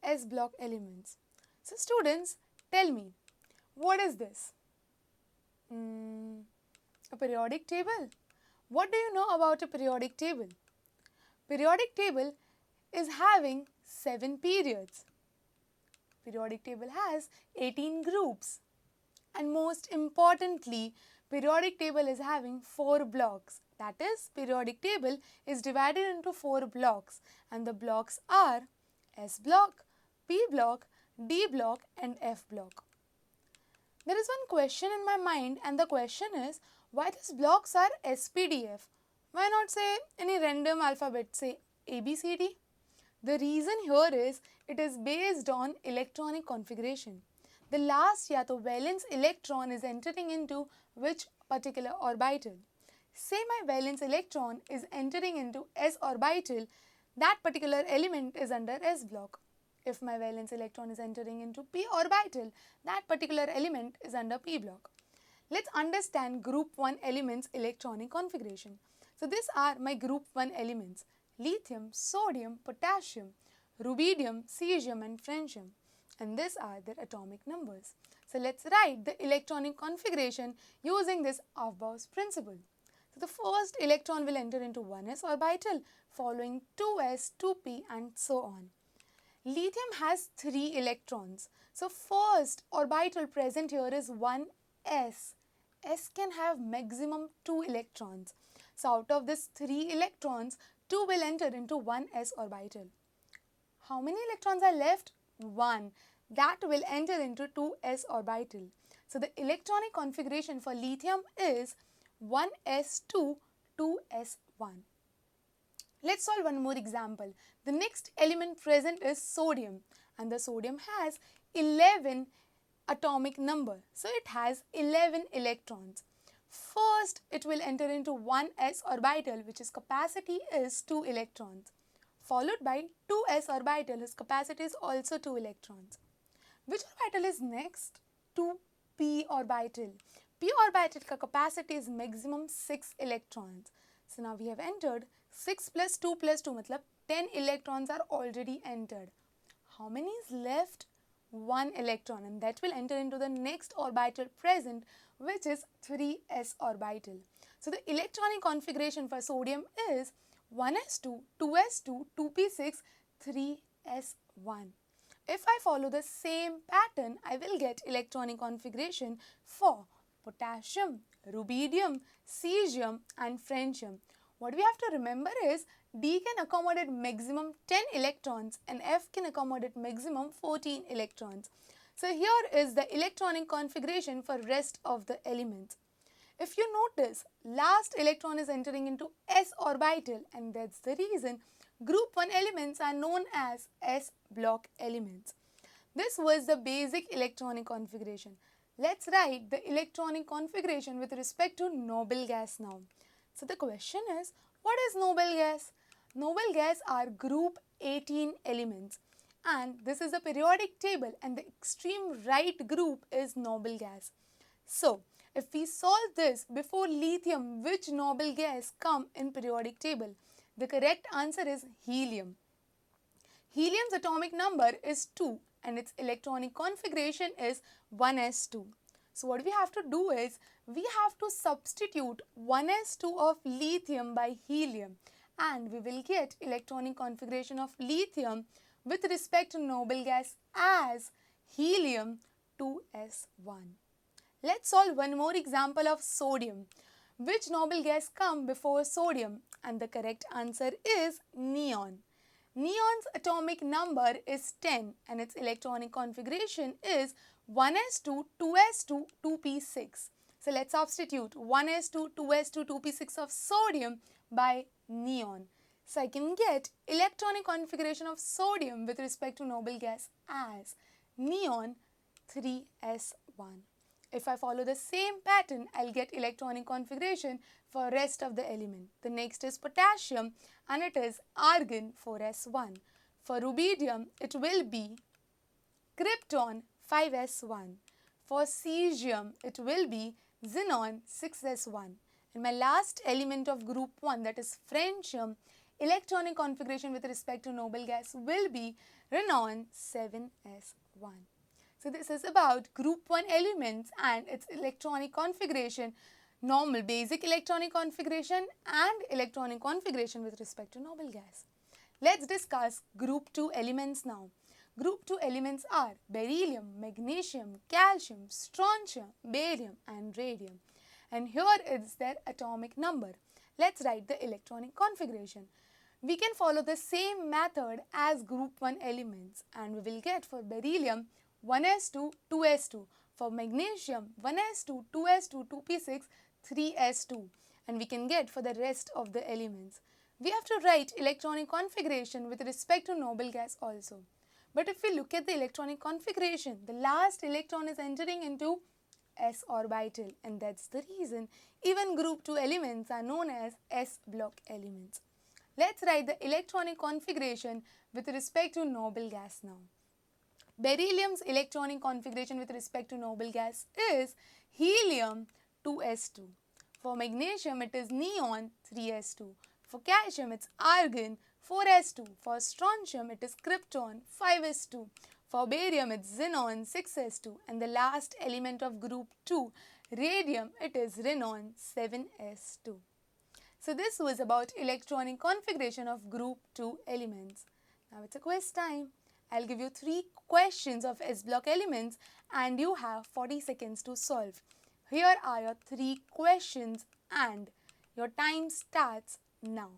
S block elements. So students, tell me, what is this? A periodic table. What do you know about a periodic table? Periodic table is having 7 periods. Periodic table has 18 groups. And most importantly, periodic table is having 4 blocks. That is, periodic table is divided into 4 blocks, and the blocks are S block, P block, D block and F block. There is one question in my mind, and the question is, why these blocks are SPDF? Why not say any random alphabet, say ABCD? The reason here is, it is based on electronic configuration. The last या तो valence electron is entering into which particular orbital. Say my valence electron is entering into S orbital, that particular element is under S block. If my valence electron is entering into P orbital, that particular element is under P block. Let's understand group 1 elements electronic configuration. So these are my group 1 elements: lithium, sodium, potassium, rubidium, cesium and francium. And these are their atomic numbers. So let's write the electronic configuration using this Aufbau's principle. So the first electron will enter into 1s orbital, following 2s, 2p and so on. Lithium has 3 electrons. So first orbital present here is 1s. S can have maximum 2 electrons. So out of this 3 electrons, 2 will enter into 1s orbital. How many electrons are left? 1. That will enter into 2s orbital. So the electronic configuration for lithium is 1s2, 2s1. Let's solve one more example. The next element present is sodium, and the sodium has 11 atomic number. So it has 11 electrons. First, it will enter into 1s orbital, which its capacity is 2 electrons, followed by 2s orbital, whose capacity is also 2 electrons. Which orbital is next? 2p orbital. P orbital ka capacity is maximum 6 electrons. So now we have entered 6 plus 2 plus 2, matlab 10 electrons are already entered. How many is left? 1 electron, and that will enter into the next orbital present, which is 3s orbital. So the electronic configuration for sodium is 1s2, 2s2, 2p6, 3s1. If I follow the same pattern, I will get electronic configuration for potassium, rubidium, cesium and francium. What we have to remember is, D can accommodate maximum 10 electrons and F can accommodate maximum 14 electrons. So here is the electronic configuration for rest of the elements. If you notice, last electron is entering into s orbital, and that's the reason group 1 elements are known as S block elements. This was the basic electronic configuration. Let's write the electronic configuration with respect to noble gas now. So the question is, what is noble gas? Noble gas are group 18 elements, and this is a periodic table, and the extreme right group is noble gas. So if we solve this before lithium, which noble gas come in periodic table? The correct answer is helium. Helium's atomic number is 2 and its electronic configuration is 1s2. So what we have to do is, we have to substitute 1s2 of lithium by helium, and we will get electronic configuration of lithium with respect to noble gas as helium 2s1. Let's solve one more example of sodium. Which noble gas come before sodium? And the correct answer is neon. Neon's atomic number is 10 and its electronic configuration is 1s2, 2s2, 2p6. So let's substitute 1s2, 2s2, 2p6 of sodium by neon. So I can get electronic configuration of sodium with respect to noble gas as neon 3s1. If I follow the same pattern, I'll get electronic configuration for rest of the element. The next is potassium, and it is argon 4s1. For rubidium, it will be krypton 5s1. For cesium, it will be xenon 6s1. And my last element of group 1, that is francium, electronic configuration with respect to noble gas will be Renon 7s1. So this is about group 1 elements and its electronic configuration, normal basic electronic configuration and electronic configuration with respect to noble gas. Let's discuss group 2 elements now. Group 2 elements are beryllium, magnesium, calcium, strontium, barium and radium. And here is their atomic number. Let's write the electronic configuration. We can follow the same method as group 1 elements and we will get for beryllium 1s2, 2s2. For magnesium 1s2, 2s2, 2p6, 3s2. And we can get for the rest of the elements. We have to write electronic configuration with respect to noble gas also. But if we look at the electronic configuration, the last electron is entering into s orbital, and that's the reason even group 2 elements are known as s block elements. Let's write the electronic configuration with respect to noble gas now. Beryllium's electronic configuration with respect to noble gas is helium 2s2. For magnesium it is neon 3s2. For calcium it's argon 4s2. For strontium it is krypton 5s2. For barium it's xenon 6s2. And the last element of group 2, radium, it is Renon 7s2. So this was about electronic configuration of group 2 elements. Now it's a quiz time. I'll give you 3 questions of S block elements and you have 40 seconds to solve. Here are your 3 questions and your time starts now.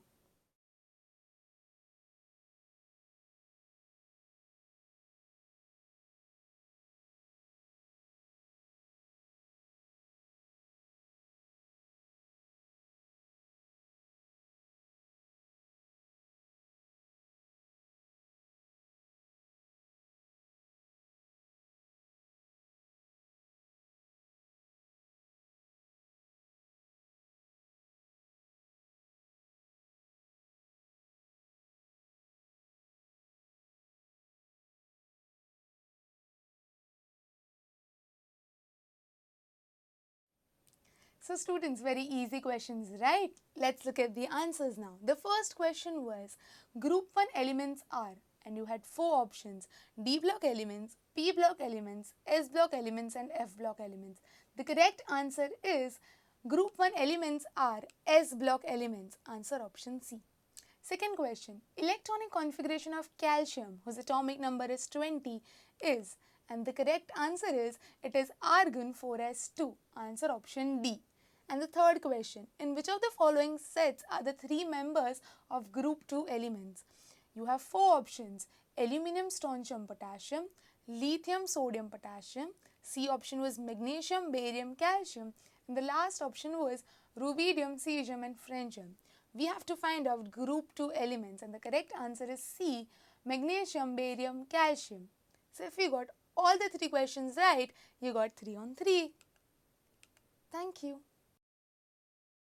So students, very easy questions, right? Let's look at the answers now. The first question was group 1 elements are, and you had 4 options: D block elements, P block elements, S block elements and F block elements. The correct answer is group 1 elements are S block elements. Answer option C. Second question, electronic configuration of calcium whose atomic number is 20 is, and the correct answer is it is argon 4s2. Answer option D. And the third question, in which of the following sets are the 3 members of group 2 elements? You have 4 options: aluminum, strontium, potassium, lithium, sodium, potassium. C option was magnesium, barium, calcium. And the last option was rubidium, cesium and francium. We have to find out group 2 elements and the correct answer is C, magnesium, barium, calcium. So if you got all the 3 questions right, you got 3 on 3. Thank you.